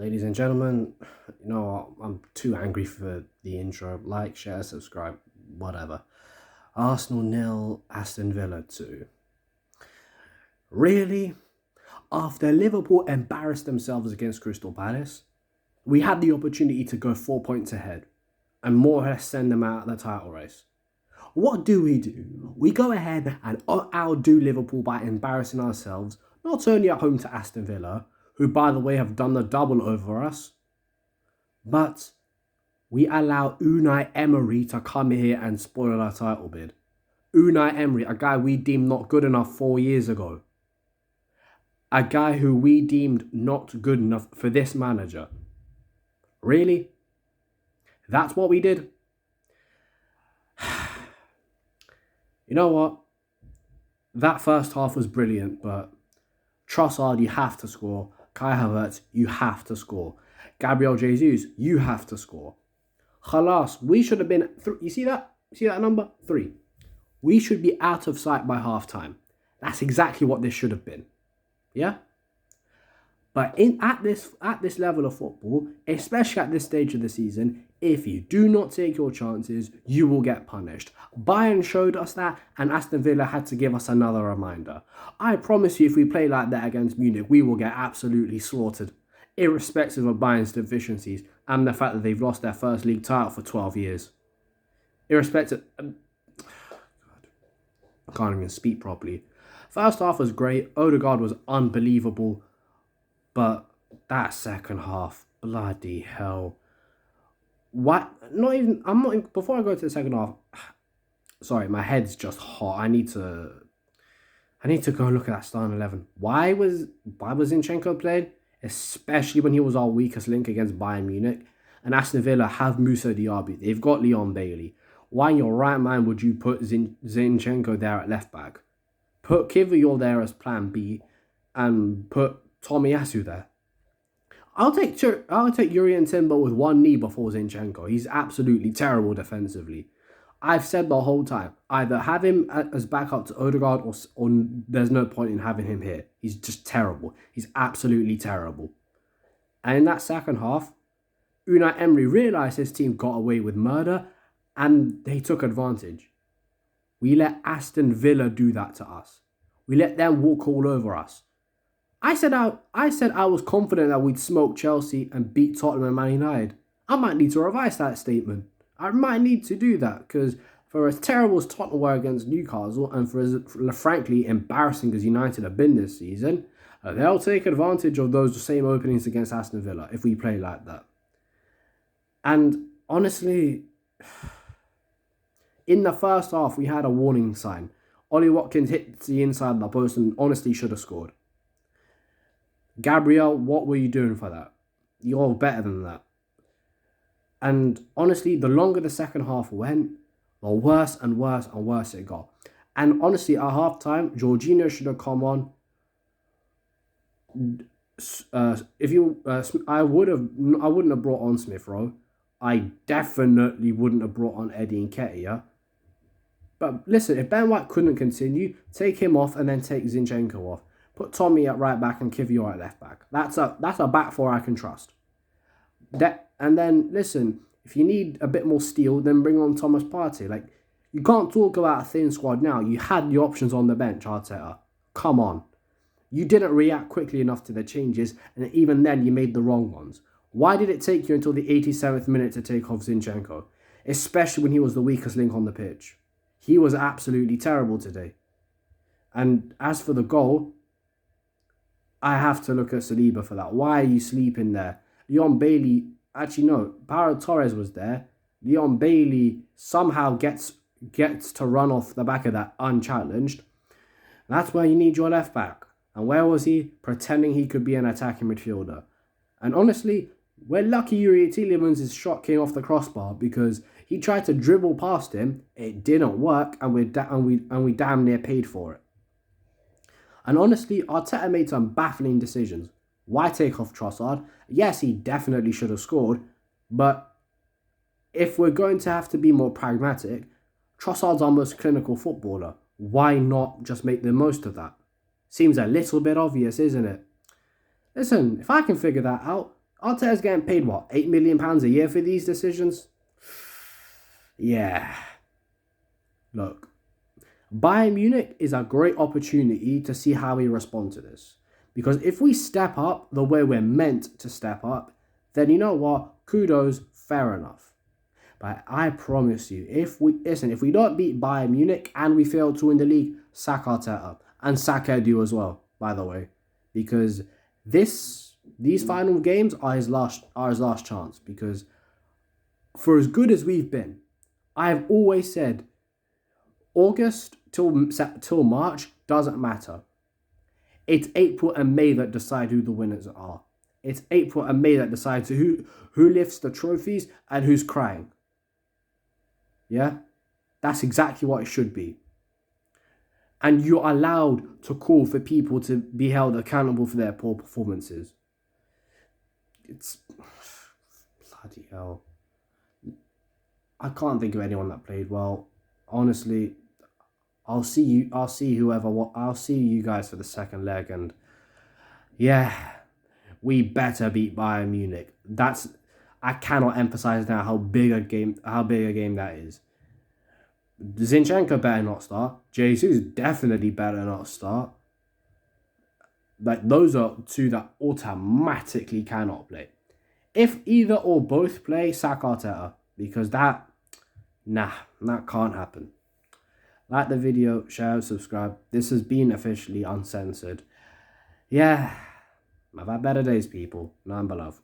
Ladies and gentlemen, you know what? I'm too angry for the intro. Like, share, subscribe, whatever. Arsenal nil, Aston Villa 2. Really? After Liverpool embarrassed themselves against Crystal Palace, we had the opportunity to go 4 points ahead and more or less send them out of the title race. What do? We go ahead and outdo Liverpool by embarrassing ourselves, not only at home to Aston Villa, who by the way have done the double over us, but we allow Unai Emery to come here and spoil our title bid. Unai Emery, a guy we deemed not good enough 4 years ago. A guy who we deemed not good enough for this manager. Really? That's what we did? You know what? That first half was brilliant, but Trossard, you have to score. Kai Havertz, you have to score. Gabriel Jesus, you have to score. Khalas, we should have been... You see that? See that number? 3. We should be out of sight by half-time. That's exactly what this should have been. Yeah? But at this level of football, especially at this stage of the season, if you do not take your chances, you will get punished. Bayern showed us that, and Aston Villa had to give us another reminder. I promise you, if we play like that against Munich, we will get absolutely slaughtered, irrespective of Bayern's deficiencies and the fact that they've lost their first league title for 12 years. Irrespective... I can't even speak properly. First half was great. Odegaard was unbelievable. But that second half, bloody hell. What? Before I go to the second half, sorry, my head's just hot. I need to go and look at that starting 11. Why was Zinchenko playing? Especially when he was our weakest link against Bayern Munich. And Aston Villa have Moussa Diaby. They've got Leon Bailey. Why in your right mind would you put Zinchenko there at left back? Put Kivior there as plan B and put Tomiyasu there. I'll take Jurrien Timber with one knee before Zinchenko. He's absolutely terrible defensively. I've said the whole time, either have him as backup to Odegaard or there's no point in having him here. He's just terrible. He's absolutely terrible. And in that second half, Unai Emery realised his team got away with murder and they took advantage. We let Aston Villa do that to us. We let them walk all over us. I said I was confident that we'd smoke Chelsea and beat Tottenham and Man United. I might need to revise that statement. I might need to do that because for as terrible as Tottenham were against Newcastle and for as frankly embarrassing as United have been this season, they'll take advantage of those same openings against Aston Villa if we play like that. And honestly, in the first half we had a warning sign. Ollie Watkins hit the inside of the post and honestly should have scored. Gabriel, what were you doing for that? You're better than that. And honestly, the longer the second half went, the worse and worse and worse it got. And honestly, at half time, Jorginho should have come on. I wouldn't have brought on Smith Rowe. I definitely wouldn't have brought on Eddie Nketiah. But listen, if Ben White couldn't continue, take him off and then take Zinchenko off. Put Tommy at right back and Kivior at left back. That's a back four I can trust. And then, listen, if you need a bit more steel, then bring on Thomas Partey. Like, you can't talk about a thin squad now. You had the options on the bench, Arteta. Come on. You didn't react quickly enough to the changes, and even then you made the wrong ones. Why did it take you until the 87th minute to take off Zinchenko? Especially when he was the weakest link on the pitch. He was absolutely terrible today. And as for the goal, I have to look at Saliba for that. Why are you sleeping there? Leon Bailey, actually no, Paro Torres was there. Leon Bailey somehow gets to run off the back of that unchallenged. That's where you need your left back. And where was he? Pretending he could be an attacking midfielder. And honestly, we're lucky Yuri Tielemans' shot came off the crossbar because he tried to dribble past him. It didn't work, and we damn near paid for it. And honestly, Arteta made some baffling decisions. Why take off Trossard? Yes, he definitely should have scored, but if we're going to have to be more pragmatic, Trossard's our most clinical footballer. Why not just make the most of that? Seems a little bit obvious, isn't it? Listen, if I can figure that out, Arteta's getting paid, what, £8 million a year for these decisions? Yeah. Look, Bayern Munich is a great opportunity to see how we respond to this. Because if we step up the way we're meant to step up, then you know what? Kudos, fair enough. But I promise you, if we don't beat Bayern Munich and we fail to win the league, sack Arteta. And sack Edu as well, by the way. Because these final games are his last chance. Because for as good as we've been, I've always said August till March doesn't matter. It's April and May that decide who the winners are. It's April and May that decides who lifts the trophies and who's crying. Yeah? That's exactly what it should be. And you're allowed to call for people to be held accountable for their poor performances. It's bloody hell. I can't think of anyone that played well. Honestly, I'll see you guys for the second leg, and yeah, we better beat Bayern Munich. I cannot emphasize now how big a game that is. Zinchenko better not start. Jesus definitely better not start. Like, those are two that automatically cannot play. If either or both play, sack Arteta, because that can't happen. Like the video, share, subscribe. This has been officially uncensored. Yeah, I've had better days, people. None but love.